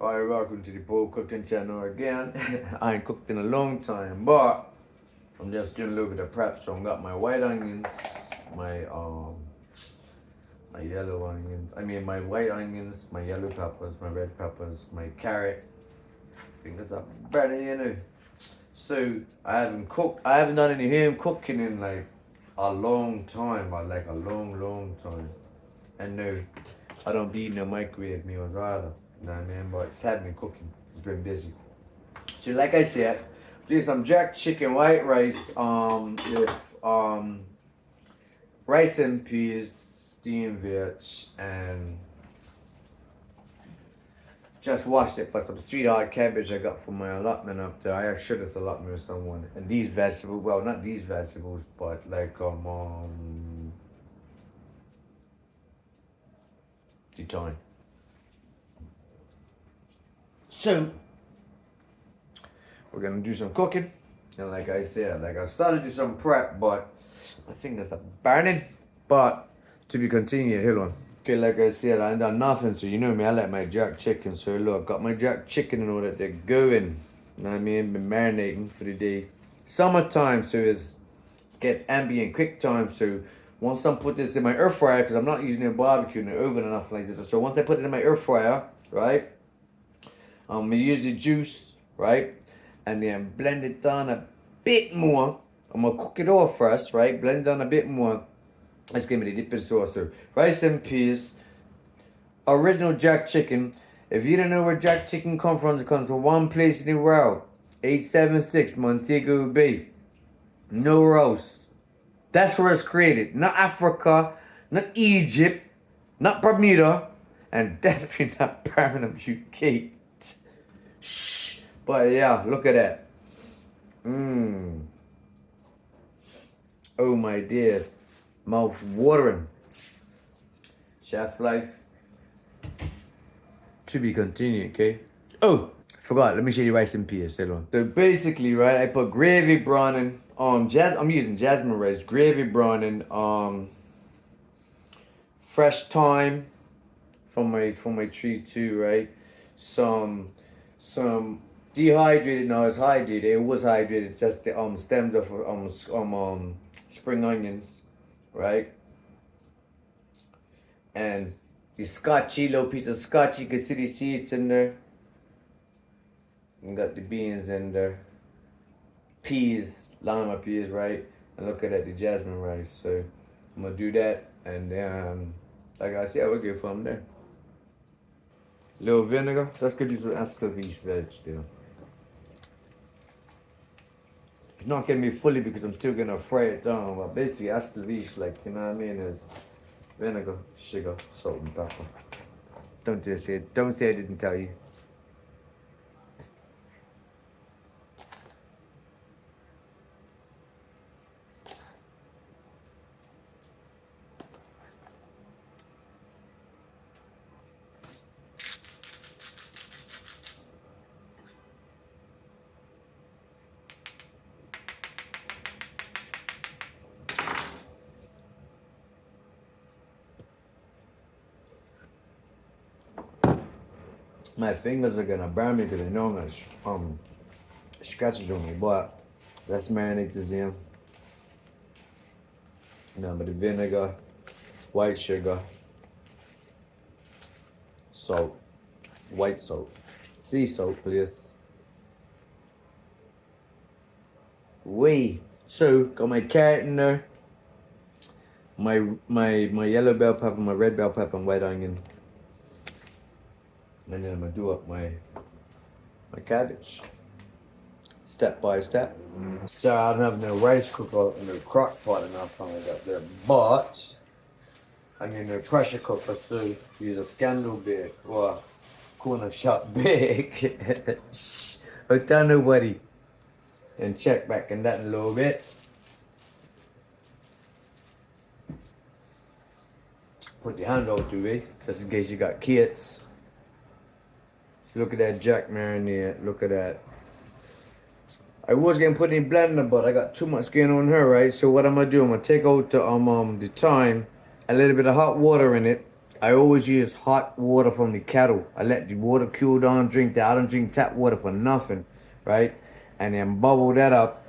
Hi, welcome to the Paul Cooking channel again. I ain't cooked in a long time, but I'm just doing a little bit of prep. So I've got my white onions, my my yellow onions. My white onions, my yellow peppers, my red peppers, my carrot. Fingers up, burning, you know. So I haven't done any home cooking in like a long time, but like a long time. And no, I don't be in the microwave meals either. You know what I mean? But it's had me cooking. It's been busy. So like I said, do some jack chicken white rice with rice and peas, steamed veg, and just washed it for some sweetheart cabbage I got from my allotment up there. I shared this allotment with someone. And these vegetables, well, not these vegetables, but like the time. So we're gonna do some cooking. And like I said, I started to do some prep, but I think that's a burning. But to be continued, hold on. Okay, like I said, I ain't done nothing, so you know me, I like my jack chicken. So look, got my jack chicken and all that, they're going. You know what I mean? Been marinating for the day. Summertime, so it gets ambient quick time. So once I put this in my air fryer, because I'm not using a barbecue in the oven and nothing like that. So once I put it in my air fryer, right? I'm gonna use the juice, right? And then blend it down a bit more. I'm gonna cook it off first, right? Blend it down a bit more. Let's give me the dipping sauce. So rice and peas, original jack chicken. If you don't know where jack chicken comes from, it comes from one place in the world. 876 Montego Bay. Nowhere else. That's where it's created. Not Africa, not Egypt, not Bermuda, and definitely not Birmingham, UK. Shh. But yeah, look at that. Oh my dears. Mouth watering. Chef life. To be continued, okay? Oh, forgot. Let me show you rice and peas. Hold on. So basically, right, I put gravy browning. I'm using jasmine rice. Gravy browning. Fresh thyme from my tree too, right? Some dehydrated. No, it's hydrated. It was hydrated. Just the stems of spring onions, right? And the scotchy, little piece of scotch, you can see the seeds in there. And got the beans in there. Peas, lima peas, right? And look at that, the jasmine rice. So I'm gonna do that, and then, like I said, we'll go from there. Little vinegar. Let's get you some escovitch veg there. It's not getting me fully because I'm still gonna fry it down, but basically escovitch, like, you know what I mean, is vinegar, sugar, salt, and pepper. Don't say I didn't tell you. My fingers are gonna burn me because I know I'm scratches on me, but let's marinate this in. Now with the vinegar, white sugar, salt, white salt, sea salt, please. So got my carrot in there, my yellow bell pepper, my red bell pepper, and white onion. And then I'm gonna do up my cabbage, step by step. So I don't have no rice cooker and no crock pot and nothing like that there, but I need no pressure cooker, so use a scandal big or corner shop big. Shh, don't tell nobody. And check back in that in a little bit. Put the handle to it, just in case you got kids. Look at that jack marinade. Look at that. I was gonna put it in blender, but I got too much going on here, right? So what I'm gonna do, I'm gonna take out the thyme, a little bit of hot water in it, I always use hot water from the kettle. I let the water cool down, drink that. I don't drink tap water for nothing, right? And then bubble that up,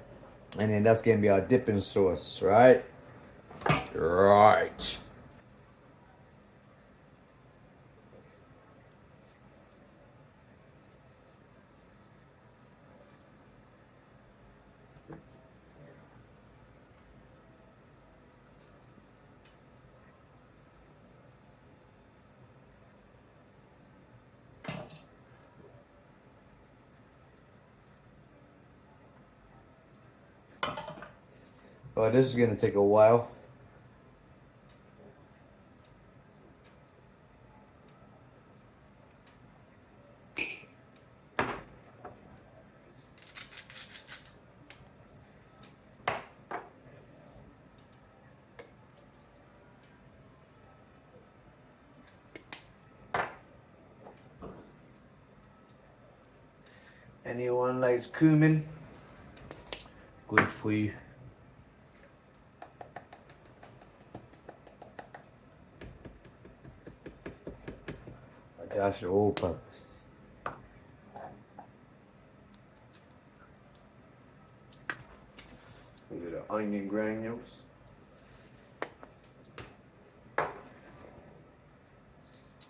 and then that's gonna be our dipping sauce, right? Right. Oh, this is gonna take a while. Anyone likes cumin? Good for you. That's all purpose. Look at the onion granules.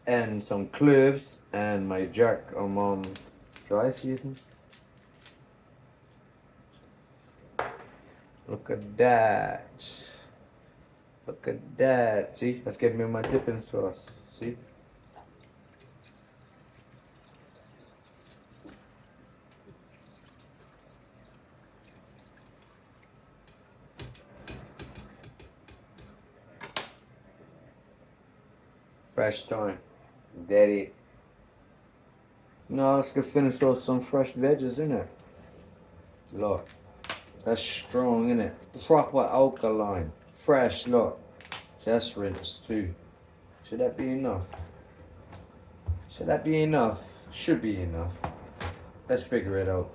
And some cloves and my jack dry season. Look at that. Look at that. See, that's giving me my dipping sauce. See? Fresh thyme. That it. Now let's go finish off some fresh veggies in it. Look. That's strong, isn't it? Proper alkaline. Fresh, look. Just rinse too. Should that be enough? Should that be enough? Should be enough. Let's figure it out.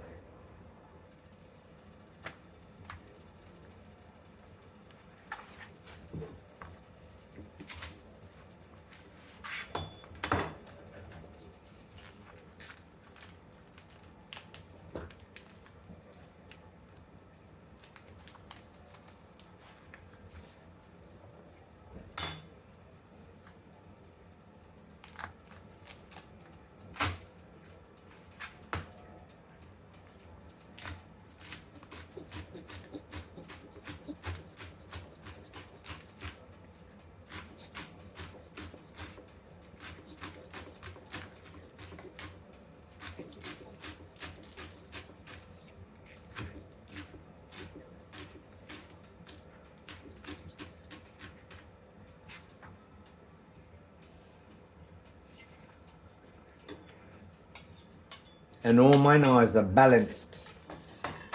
And all my knives are balanced.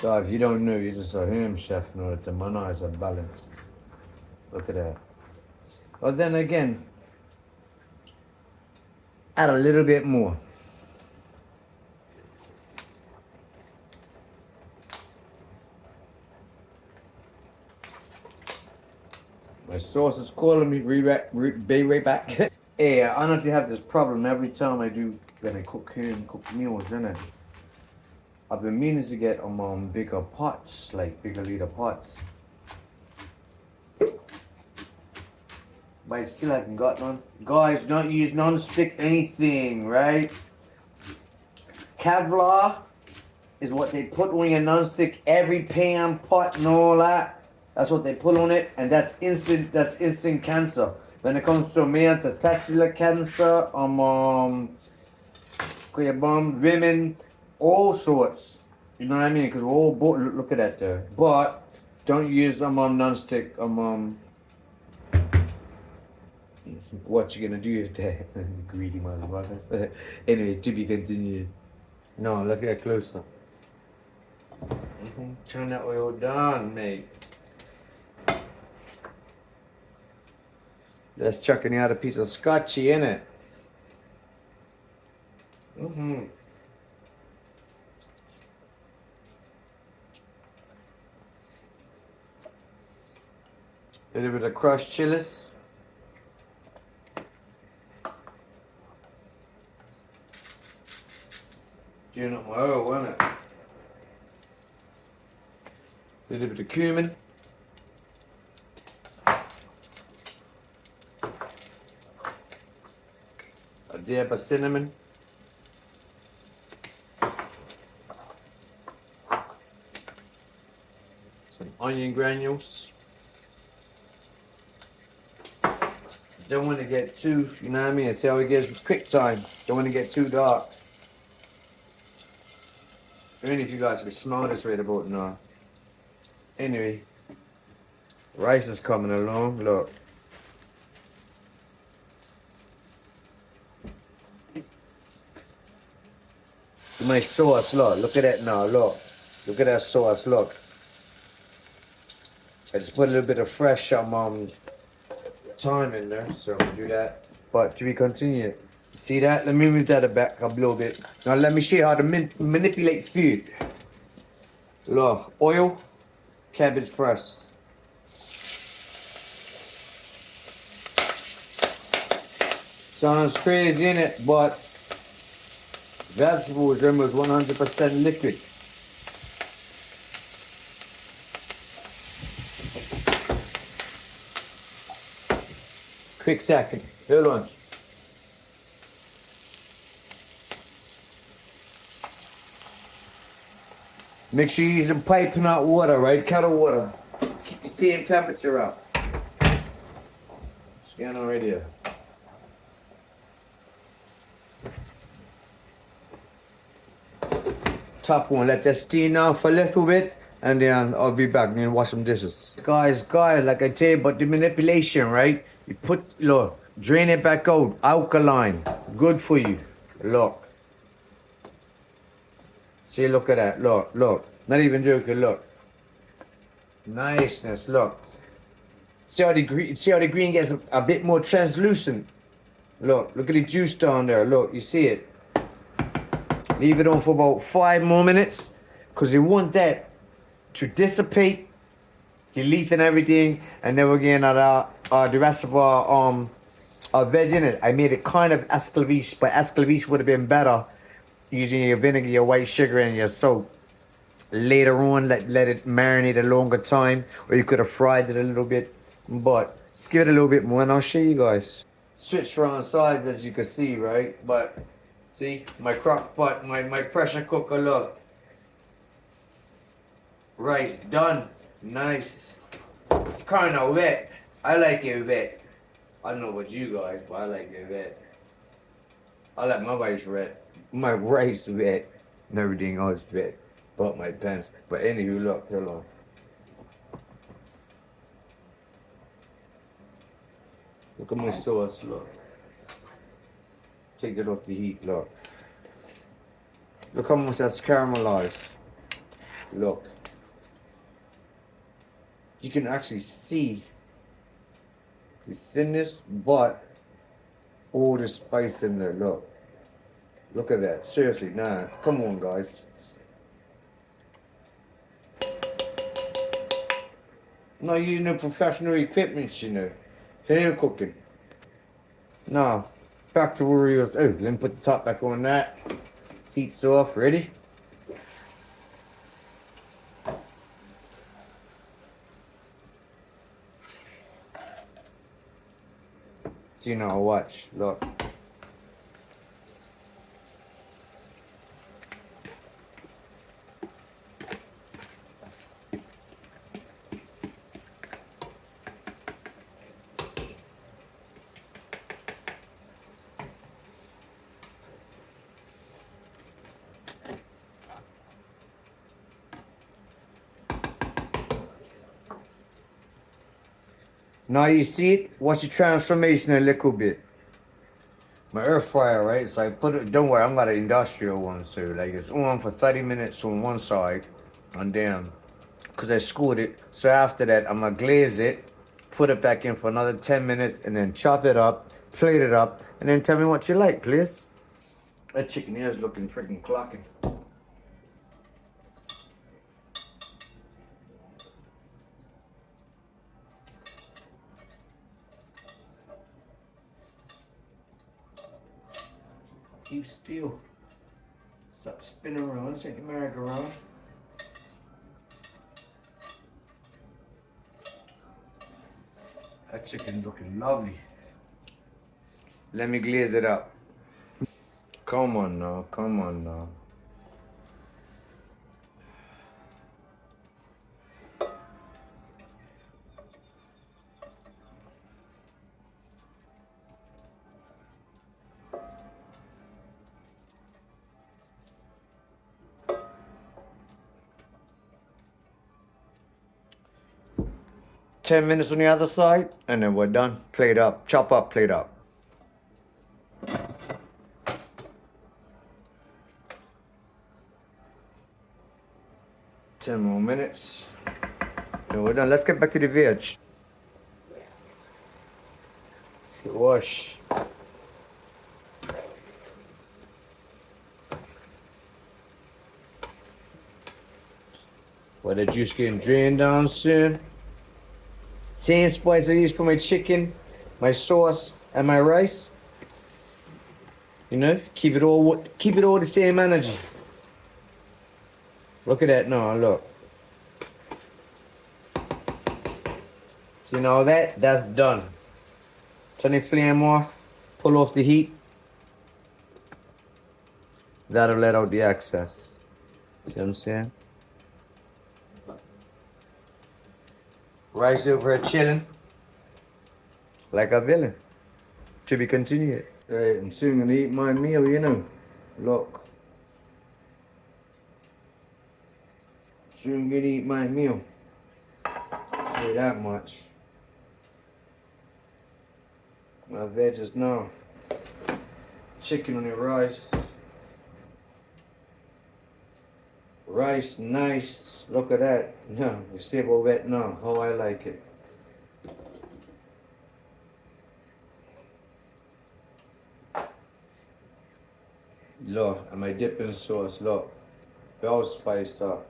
So if you don't know, you're just a ham chef, know that my knives are balanced. Look at that. But then again, add a little bit more. My sauce is calling me, be right back. Hey, I honestly have this problem every time I do, when I cook meals, innit? I've been meaning to get bigger pots, like bigger liter pots. But I still haven't got none. Guys, don't use non-stick anything, right? Kevlar is what they put on your non-stick every pan, pot and all that. That's what they put on it, and that's instant cancer. When it comes to men, testicular cancer, women, all sorts. You know what I mean? Because we're all look at that there. But don't use non-stick what you gonna do if that greedy motherfuckers. Anyway, to be continued. No, let's get closer. Turn that oil down, mate. Let's chucking out a piece of Scotchie in it. A little bit of crushed chilies. Doing up my oil, wasn't it? A little bit of cumin. A dab of cinnamon. Some onion granules. Don't want to get too, you know what I mean? See how it gets with quick time. Don't want to get too dark. I mean, if you guys can smell this right about now. Anyway, rice is coming along. Look. My sauce, look. Look at that now, look. Look at that sauce, look. I just put a little bit of fresh thyme in there, so we'll do that. But to be continued. See that? Let me move that back a little bit. Now let me show you how to manipulate food. Look, oil, cabbage first. Sounds crazy, innit? But vegetables are almost 100% liquid. Quick second. Hold on. Make sure you're using piping hot water, right? Kettle water. Keep the same temperature up. Scan on right here. Top one, let that steam now for a little bit, and then I'll be back and wash some dishes. Guys, like I tell you about the manipulation, right? You put, look, drain it back out, alkaline, good for you. Look. See, look at that, look. Not even joking, look. Niceness, look. See how the green gets a bit more translucent. Look at the juice down there, look, you see it. Leave it on for about 5 more minutes, because you want that to dissipate, the leaf and everything, and then we're getting the rest of our veg in it. I made it kind of escalviche, but escalviche would have been better using your vinegar, your white sugar, and your soap. Later on, let it marinate a longer time, or you could have fried it a little bit, but just give it a little bit more, and I'll show you guys. Switch around sides, as you can see, right? But see, my crock pot, my pressure cooker, look. Rice done. Nice. It's kind of wet. I like it wet. I don't know about you guys, but I like it wet. I like my rice wet. My rice wet. And everything else wet. But my pants. But anywho, look, hold on. Look at my sauce, look. Take it off the heat, look. Look how much that's caramelized. Look. You can actually see the thinness, but all the spice in there, look. Look at that, seriously, nah, come on guys. I'm not using no professional equipment, you know. Hand cooking. Now, back to where we was. Oh, let me put the top back on that. Heat's off, ready? So you know, watch, look. Now you see it, watch the transformation a little bit. My air fryer, right? So I put it, don't worry, I'm got an industrial one, so like it's on for 30 minutes on one side, and then, cause I schooled it. So after that, I'm gonna glaze it, put it back in for another 10 minutes, and then chop it up, plate it up, and then tell me what you like, please. That chicken here is looking freaking clocking. Keep still. Start spinning around, shake the merry-go-round. That chicken's looking lovely. Let me glaze it up. Come on now, come on now. Ten minutes on the other side, and then we're done. Plate up, chop up, plate up. 10 more minutes. And we're done. Let's get back to the veg. Wash. Well, the juice getting drained down soon. Same spice I use for my chicken, my sauce, and my rice. You know, keep it all the same energy. Look at that now, look. See now that's done. Turn the flame off, pull off the heat. That'll let out the excess. See what I'm saying? Rice over here chilling. Like a villain. To be continued. Hey, I'm soon gonna eat my meal, you know. Look. Soon gonna eat my meal. Say that much. My veggies now. Chicken on the rice. Rice, nice. Look at that. Yeah, you see about that now, how I like it. Look, and my dipping sauce, look. Well spiced up.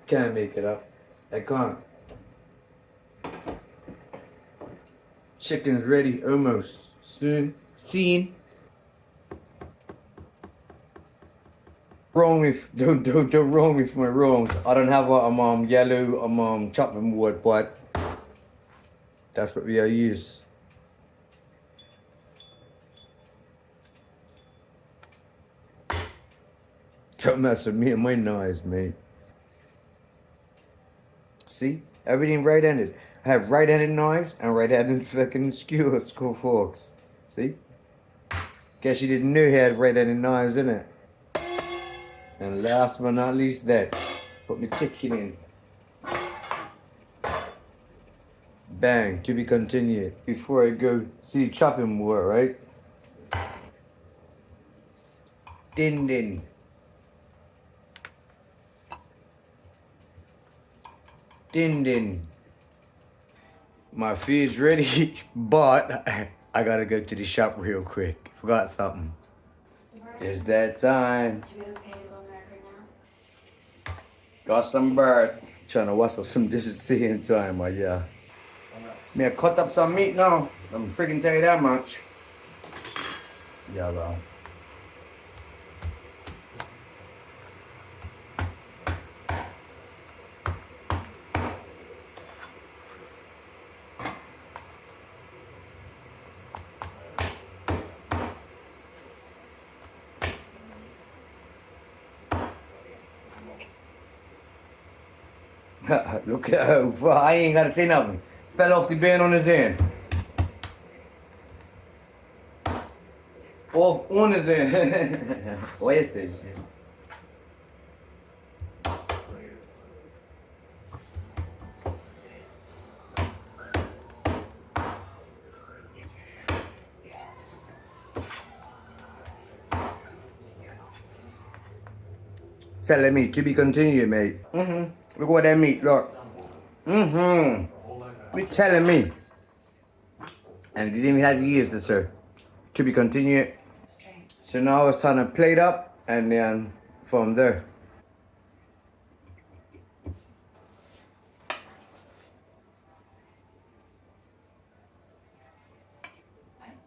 Can't make it up. I can't. Chicken's ready almost. Soon. Seen. Wrong me, don't wrong me for my wrongs. I don't have a yellow chopping board, but that's what we use. Don't mess with me and my knives, mate. See? Everything right-handed. I have right-handed knives and right-handed fucking skewers, forks. See? Guess you didn't know he had right-handed knives, innit? And last but not least that. Put my chicken in. Bang, to be continued. Before I go see the chopping board, right? Din din. Din din. My food's ready, but I gotta go to the shop real quick. Forgot something. It's that time. Got some bird. Trying to wash up some dishes at the same time, but yeah. Me I cut up some meat now. I'm freaking tell you that much. Yeah, bro. Look at her. I ain't gotta say nothing. Fell off the bed on his hand. Off on his hand. What is this? Telling me to be continued, mate. Look what that meat, look. He's telling me. And he didn't even have to use this, sir. To be continued. So now it's time to plate up and then from there.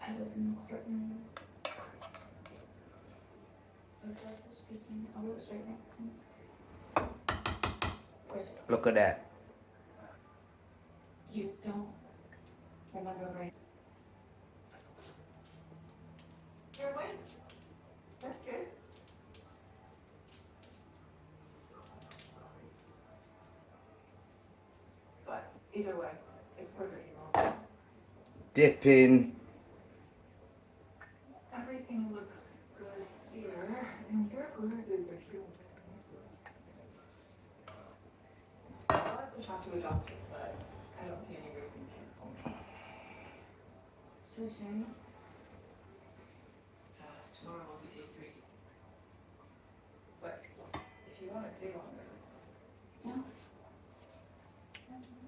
I was in the courtroom. Look at that. Dip in.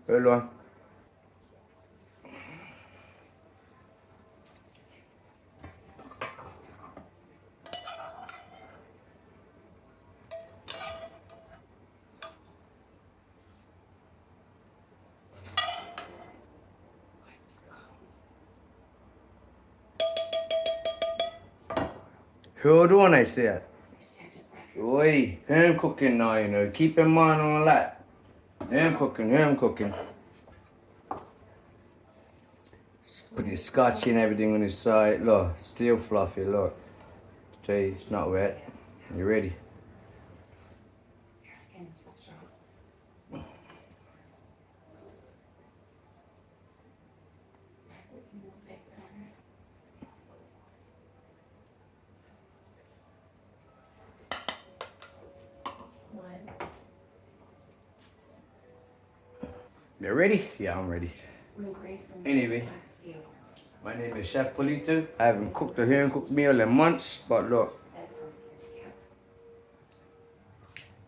Hold on. Hold on, I said. Oi, him cooking now, you know. Keep in mind on that. Him cooking. Put the scotch and everything on his side. Look, still fluffy, look. Tell you, it's not wet. You ready? You ready? Yeah, I'm ready. Anyway, my name is Chef Paulito. I haven't cooked a home-cooked meal in months, but look.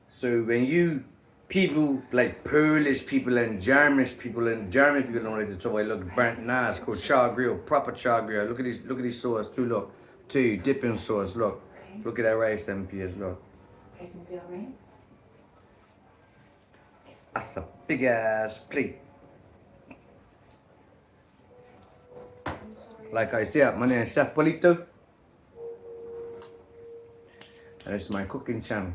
So when you people like Polish people and German people don't like to talk about look burnt nice, called char grill, proper char grill. Look at these sauce too, look. Two dipping sauce, look. Look at that rice MPs, look. That's a big ass plate. Like I said, my name is Chef Paulito. And it's my cooking channel.